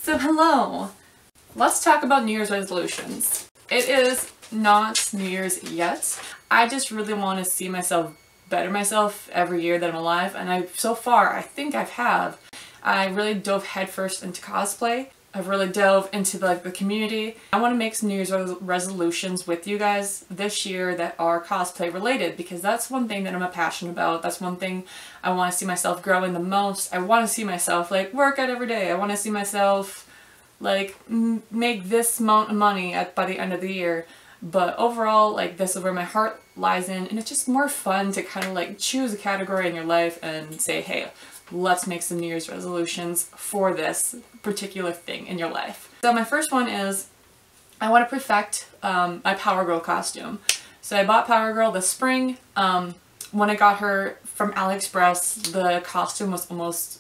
So hello, let's talk about New Year's resolutions. It is not New Year's yet. I just really want to see myself better myself every year that I'm alive, and so far I think I have. I really dove headfirst into cosplay. I've really dove into the community. I want to make some New Year's resolutions with you guys this year that are cosplay related, because that's one thing that I'm passionate about. That's one thing I want to see myself growing the most. I want to see myself work out every day. I want to see myself make this amount of money by the end of the year. But overall, this is where my heart lies in, and it's just more fun to kind of choose a category in your life and say, hey, let's make some New Year's resolutions for this particular thing in your life. So my first one is I want to perfect my Power Girl costume. So I bought Power Girl this spring. When I got her from AliExpress, the costume was almost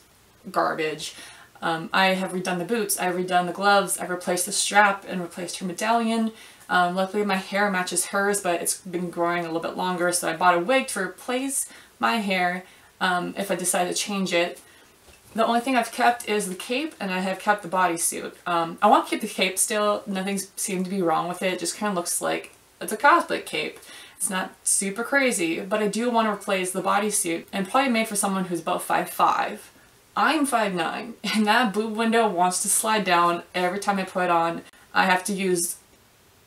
garbage. I have redone the boots, I've redone the gloves, I've replaced the strap and replaced her medallion. Luckily my hair matches hers, but it's been growing a little bit longer, so I bought a wig to replace my hair if I decide to change it. The only thing I've kept is the cape, and I have kept the bodysuit. I want to keep the cape still. Nothing seemed to be wrong with it. It just kind of looks like it's a cosplay cape. It's not super crazy, but I do want to replace the bodysuit, and probably made for someone who's about 5'5". I'm 5'9", and that boob window wants to slide down every time I put it on. I have to use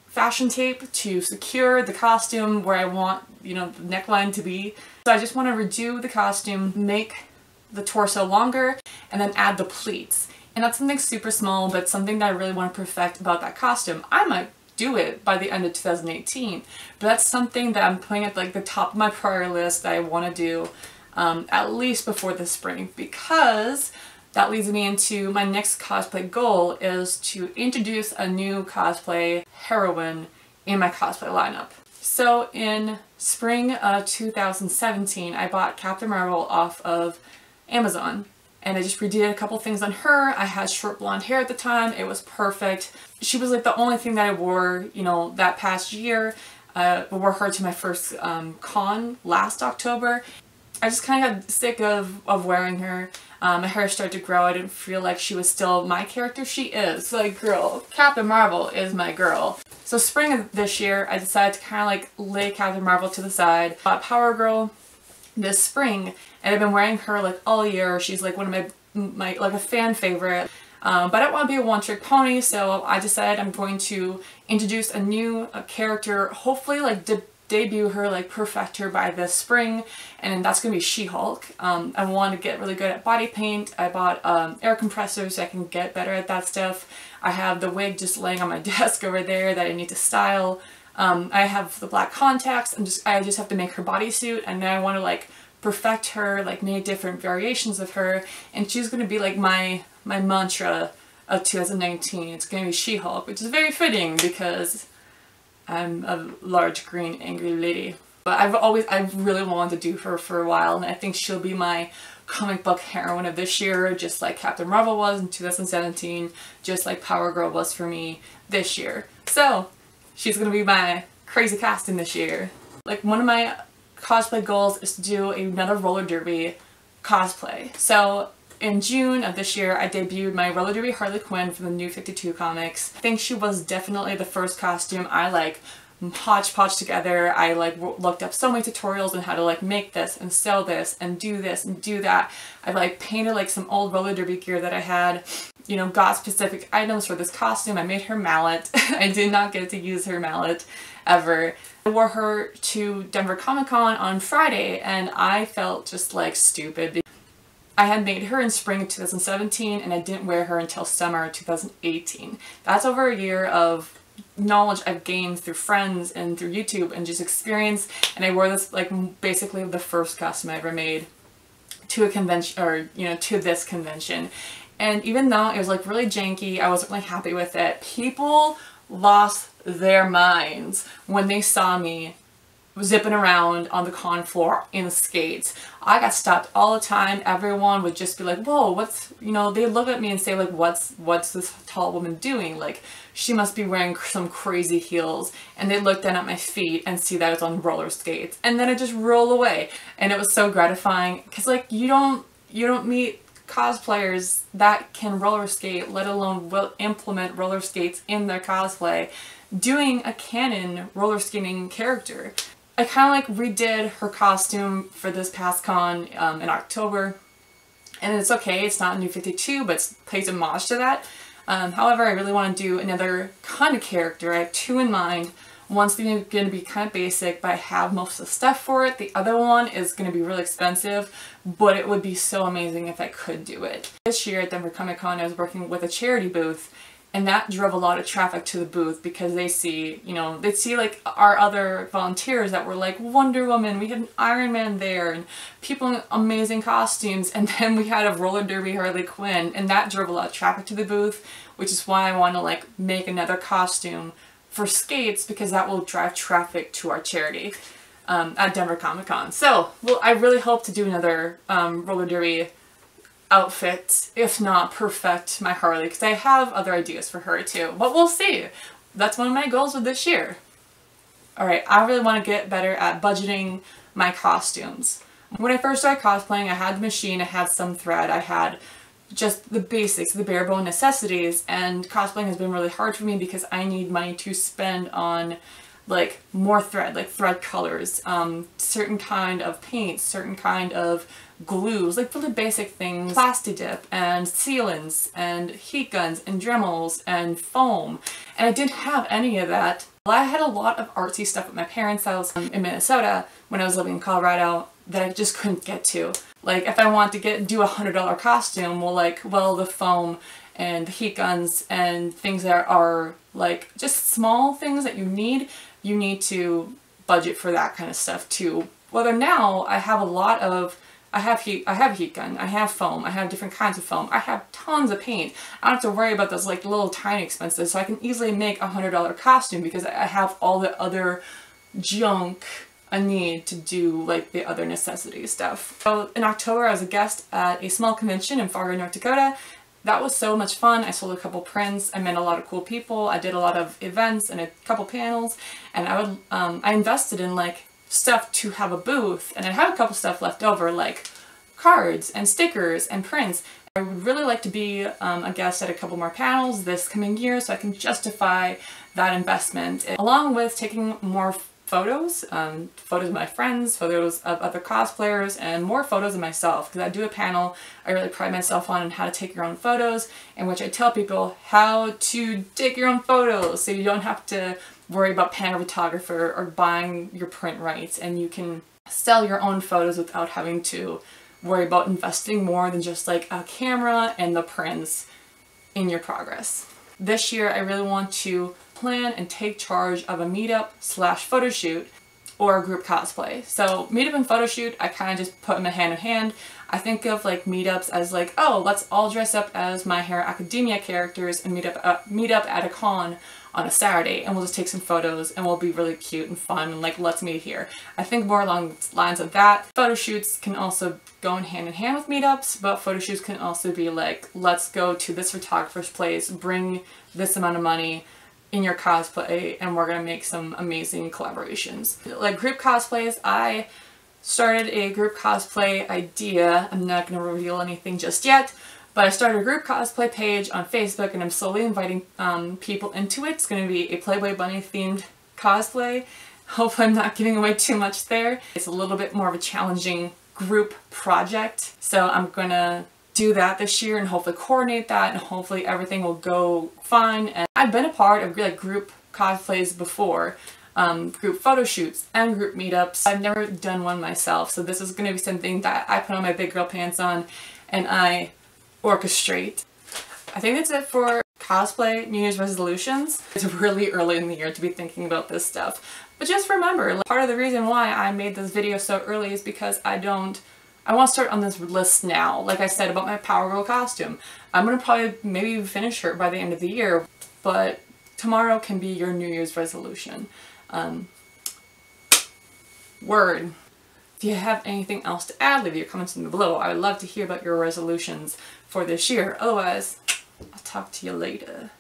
fashion tape to secure the costume where I want, the neckline to be. So I just want to redo the costume, make the torso longer, and then add the pleats. And that's something super small, but something that I really want to perfect about that costume. I might do it by the end of 2018, but that's something that I'm putting at the top of my priority list that I want to do at least before the spring, because that leads me into my next cosplay goal, is to introduce a new cosplay heroine in my cosplay lineup. So in spring of 2017, I bought Captain Marvel off of Amazon, and I just redid a couple things on her. I had short blonde hair at the time. It was perfect. She was the only thing that I wore, that past year. I wore her to my first con last October. I just kind of got sick of wearing her. My hair started to grow. I didn't feel like she was still my character. She is. Girl, Captain Marvel is my girl. So spring of this year, I decided to kind of lay Captain Marvel to the side. Bought Power Girl this spring, and I've been wearing her all year. She's one of my a fan favorite. But I don't want to be a one-trick pony, so I decided I'm going to introduce a new character, hopefully debut her, perfect her by this spring, and that's gonna be She-Hulk. I want to get really good at body paint. I bought air compressors so I can get better at that stuff. I have the wig just laying on my desk over there that I need to style. I have the black contacts, and I just have to make her bodysuit, and then I want to perfect her, many different variations of her, and she's gonna be my mantra of 2019. It's gonna be She-Hulk, which is very fitting because I'm a large green angry lady. But I've really wanted to do her for a while, and I think she'll be my comic book heroine of this year, just like Captain Marvel was in 2017, just like Power Girl was for me this year. So she's gonna be my crazy costume this year. One of my cosplay goals is to do another roller derby cosplay. So in June of this year, I debuted my roller derby Harley Quinn from the New 52 comics. I think she was definitely the first costume I hodgepodge together. I looked up so many tutorials on how to make this and sell this and do that. I painted some old roller derby gear that I had, got specific items for this costume. I made her mallet. I did not get to use her mallet ever. I wore her to Denver Comic Con on Friday, and I felt just stupid. I had made her in spring of 2017, and I didn't wear her until summer of 2018. That's over a year of knowledge I've gained through friends and through YouTube and just experience, and I wore this basically the first costume I ever made to a convention, or to this convention. And even though it was really janky, I wasn't really happy with it. People lost their minds when they saw me zipping around on the con floor in the skates. I got stopped all the time. Everyone would just be whoa, what's, they'd look at me and say what's this tall woman doing? She must be wearing some crazy heels. And they look down at my feet and see that I was on roller skates. And then I just roll away. And it was so gratifying, because you don't meet cosplayers that can roller skate, let alone will implement roller skates in their cosplay, doing a canon roller skating character. I kind of like redid her costume for this past con in October, and it's okay, it's not New 52, but it pays homage to that. However, I really want to do another kind of character. I have two in mind. One's going to be kind of basic, but I have most of the stuff for it. The other one is going to be really expensive, but it would be so amazing if I could do it. This year at Denver Comic Con, I was working with a charity booth, and that drove a lot of traffic to the booth because they see, you know, they'd see like our other volunteers that were like Wonder Woman, we had an Iron Man there, and people in amazing costumes, and then we had a roller derby Harley Quinn, and that drove a lot of traffic to the booth, which is why I want to like make another costume for skates, because that will drive traffic to our charity at Denver Comic Con. So, well, I really hope to do another roller derby outfit, if not perfect my Harley, because I have other ideas for her too, but we'll see. That's one of my goals of this year. Alright, I really want to get better at budgeting my costumes. When I first started cosplaying, I had the machine, I had some thread, I had just the basics, the bare bone necessities, and cosplaying has been really hard for me because I need money to spend on like more thread, like thread colors, certain kind of paints, certain kind of glues, like really basic things, plasti dip and sealants and heat guns and Dremels and foam, and I didn't have any of that. Well, I had a lot of artsy stuff at my parents' house in Minnesota when I was living in Colorado that I just couldn't get to. Like if I want to do a $100 costume, well the foam and the heat guns and things that are like just small things that you need to budget for that kind of stuff too. Whether now I have I have heat gun, I have foam, I have different kinds of foam, I have tons of paint. I don't have to worry about those like little tiny expenses, so I can easily make a $100 costume because I have all the other junk I need to do like the other necessity stuff. So in October I was a guest at a small convention in Fargo, North Dakota. That was so much fun. I sold a couple prints, I met a lot of cool people, I did a lot of events and a couple panels, and I invested in like stuff to have a booth, and I have a couple stuff left over like cards and stickers and prints. I would really like to be a guest at a couple more panels this coming year so I can justify that investment, along with taking more photos, photos of my friends, photos of other cosplayers, and more photos of myself, because I do a panel I really pride myself on how to take your own photos, in which I tell people how to take your own photos so you don't have to worry about paying a photographer or buying your print rights, and you can sell your own photos without having to worry about investing more than just like a camera and the prints in your progress. This year I really want to plan and take charge of a meetup / photo shoot or a group cosplay. So meetup and photo shoot, I kind of just put them hand in hand. I think of like meetups as like, oh, let's all dress up as My Hero Academia characters and meet up at a con on a Saturday, and we'll just take some photos and we'll be really cute and fun and like, let's meet here. I think more along the lines of that. Photo shoots can also go in hand with meetups, but photo shoots can also be like, let's go to this photographer's place, bring this amount of money in your cosplay, and we're gonna make some amazing collaborations. Like group cosplays, I started a group cosplay idea. I'm not gonna reveal anything just yet, but I started a group cosplay page on Facebook, and I'm slowly inviting people into it. It's gonna be a Playboy Bunny themed cosplay. Hopefully I'm not giving away too much there. It's a little bit more of a challenging group project, so I'm gonna do that this year and hopefully coordinate that, and hopefully everything will go fine. And I've been a part of like group cosplays before, group photo shoots and group meetups. I've never done one myself, so this is going to be something that I put on my big girl pants on and I orchestrate. I think that's it for cosplay New Year's resolutions. It's really early in the year to be thinking about this stuff, but just remember, like, part of the reason why I made this video so early is because I want to start on this list now. Like I said about my Power Girl costume, I'm going to probably maybe finish her by the end of the year, but tomorrow can be your New Year's resolution. Word. If you have anything else to add, leave your comments below. I would love to hear about your resolutions for this year. Otherwise, I'll talk to you later.